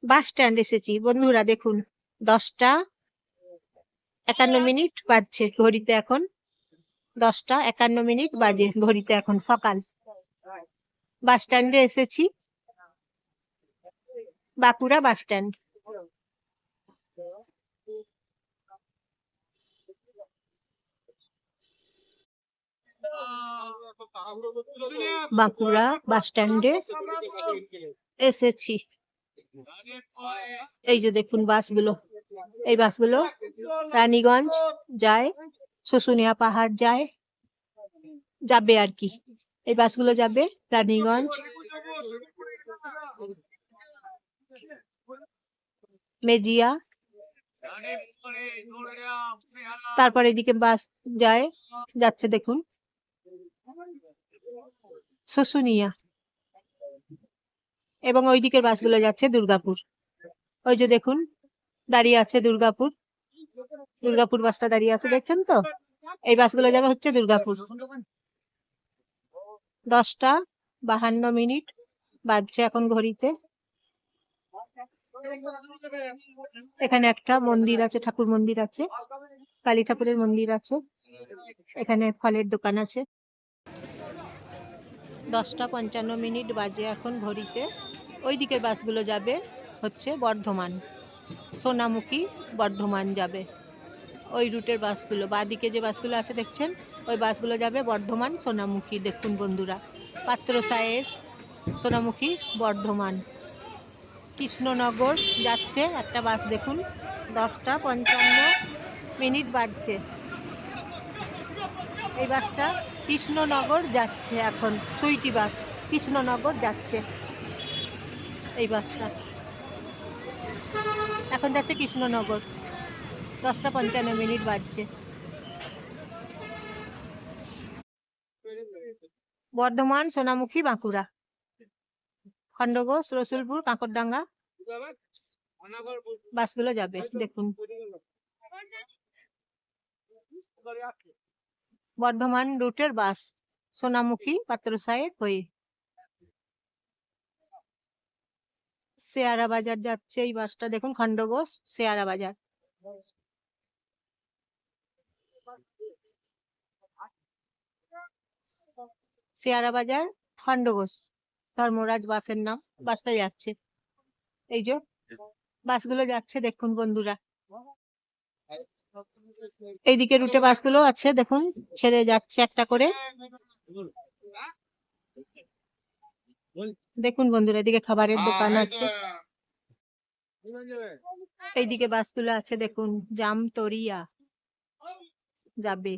Bus stand এসেছি বন্ধুরা, দেখুন 10টা 51 বাজছে ঘড়িতে, এখন 10টা 51 বাজে ঘড়িতে, এখন সকাল। বাস স্ট্যান্ডে এসেছি, বাঁকুড়া বাস স্ট্যান্ড। বাঁকুড়া বাস স্ট্যান্ডে এসেছি। এই যে দেখুন বাসগুলো, এই বাসগুলো রানীগঞ্জ যায়, শুশুনিয়া পাহাড় যায়, যাবে আর কি। এই বাসগুলো যাবে রানীগঞ্জ, মেজিয়া, তারপর এদিকে বাস যায়, যাচ্ছে দেখুন শুশুনিয়া, এবং ওই দিকের বাসগুলো যাচ্ছে দুর্গাপুর। ওই যে দেখুন দাঁড়িয়ে আছে দুর্গাপুর, দুর্গাপুর বাসটা দাঁড়িয়ে আছে, দেখছেন তো? এই বাসগুলো যাবে হচ্ছে দুর্গাপুর। 10টা 52 বাজছে এখন ঘড়িতে। এখানে একটা মন্দির আছে, ঠাকুর মন্দির আছে, কালী ঠাকুরের মন্দির আছে, এখানে ফলের দোকান আছে। 10টা 55 বাজে এখন ঘড়িতে। ওই দিকের বাসগুলো যাবে হচ্ছে বর্ধমান, সোনামুখী বর্ধমান যাবে। ওই রুটের বাসগুলো, বাঁদিকে যে বাসগুলো আছে দেখছেন, ওই বাসগুলো যাবে বর্ধমান সোনামুখী। দেখুন বন্ধুরা, পাত্রসায়ের সোনামুখী বর্ধমান। কৃষ্ণনগর যাচ্ছে একটা বাস, দেখুন 10টা 55 বাজছে। এই বাসটা কৃষ্ণনগর যাচ্ছে এখন, সুইটি বাস কৃষ্ণনগর যাচ্ছে। এই বাসটা এখন যাচ্ছে কৃষ্ণনগর, 10টা 55 বাজছে। বর্ধমান সোনামুখী বাঁকুড়া, খন্ডঘোষ রসুলপুর কাঁকরডাঙ্গা বাসগুলো যাবে। দেখুন বর্ধমান রুটের বাস সোনামুখী পাত্রসায়ের হয়ে শেয়ারা বাজার যাচ্ছে। এই বাসটা দেখুন খন্ডঘোষ শেয়ারা বাজার। শেয়ারা বাজার খন্ডঘোষ ধর্মরাজ বাসের নাম, বাসটা যাচ্ছে। এই যে বাসগুলো যাচ্ছে দেখুন বন্ধুরা, এইদিকে রুটে বাসগুলো আছে দেখুন, ছেড়ে যাচ্ছে একটা করে। দেখুন বন্ধুরা, এদিকে খাবারের দোকান আছে, এইদিকে বাসগুলো আছে দেখুন, জামতরিয়া যাবে,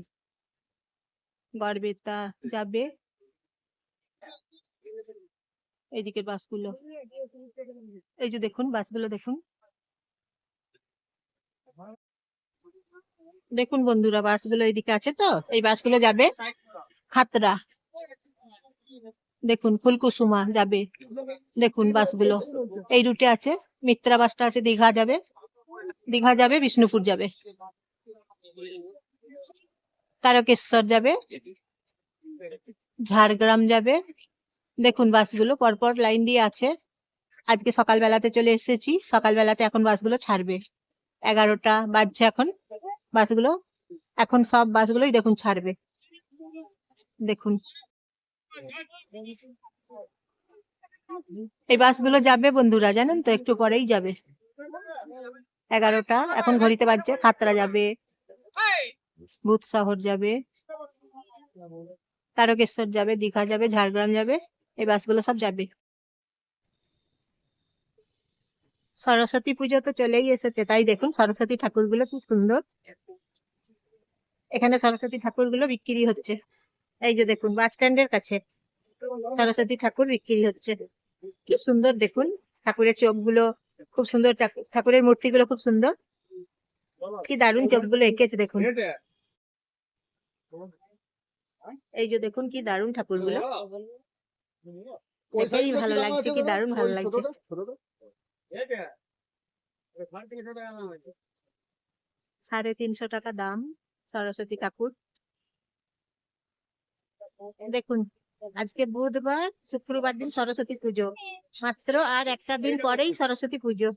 গড়বেতা যাবে, এইদিকে বাসগুলো। এই যে দেখুন বাসগুলো দেখুন, দেখুন বন্ধুরা বাসগুলো এইদিকে আছে তো, এই বাসগুলো যাবে খাতড়া। দেখুন ফুলকুসুমা যাবে, দেখুন বাসগুলো এই রুটে আছে। মিত্রা বাসটা আছে দীঘা যাবে, দীঘা যাবে, বিষ্ণুপুর যাবে, তারকেশ্বর যাবে, ঝাড়গ্রাম যাবে। দেখুন বাসগুলো পরপর লাইন দিয়ে আছে। আজকে সকালবেলাতে চলে এসেছি, সকালবেলাতে এখন বাসগুলো ছাড়বে। 11টা বাজছে এখন, বাসগুলো এখন সব বাসগুলোই দেখুন ছাড়বে। দেখুন এই বাসগুলো যাবে বন্ধুরা, জানেন তো, একটু পরেই যাবে। 11টা এখন ঘড়িতে বাজছে। খাতড়া যাবে, ভূতশহর যাবে, তারকেশ্বর যাবে, দীঘা যাবে, ঝাড়গ্রাম যাবে, এই বাসগুলো সব যাবে। সরস্বতী পুজো তো চলেই এসেছে, তাই দেখুন সরস্বতী ঠাকুরগুলো কি সুন্দর। এখানে সরস্বতী ঠাকুরগুলো বিক্রি হচ্ছে। এই যে দেখুন বাস স্ট্যান্ডের কাছে সরস্বতী ঠাকুর বিক্রি হচ্ছে। কি সুন্দর দেখুন, ঠাকুরের চোখগুলো খুব সুন্দর, ঠাকুরের মূর্তিগুলো খুব সুন্দর, কি দারুণ চোখগুলো এঁকেছে দেখুন। এই যে দেখুন কি দারুণ ঠাকুরগুলো, দেখেই ভালো লাগছে, কি দারুণ ভালো লাগছে। 350 টাকা দাম সরস্বতী ঠাকুর। দেখুন আজকে বুধবার, শুক্রবার দিন সরস্বতী পুজো। মাত্র আর একটা দিন পরেই সরস্বতী পুজো।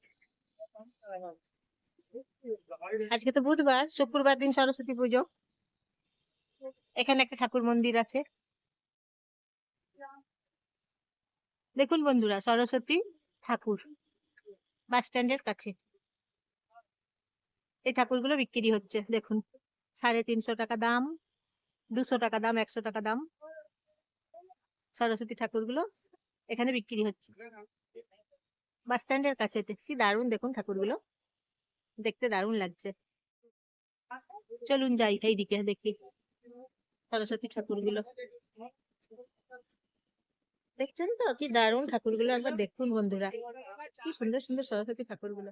আজকে তো বুধবার, শুক্রবার দিন সরস্বতী পুজো। এখানে একটা ঠাকুর মন্দির আছে, দেখুন বন্ধুরা, সরস্বতী ঠাকুর বাস স্ট্যান্ডের কাছে। এই ঠাকুরগুলো বিক্রি হচ্ছে, দেখুন, 350 টাকা দাম, 200 টাকা দাম, 100 টাকা দাম। সরস্বতী ঠাকুরগুলো এখানে বিক্রি হচ্ছে বাস স্ট্যান্ডের কাছে। কি দারুণ, দেখুন ঠাকুরগুলো, দেখতে দারুণ লাগছে। চলুন যাই এইদিকে দেখি সরস্বতী ঠাকুরগুলো। দেখছেন তো কি দারুণ ঠাকুরগুলো, একবার দেখুন বন্ধুরা, কি সুন্দর সুন্দর সরস্বতী ঠাকুরগুলো।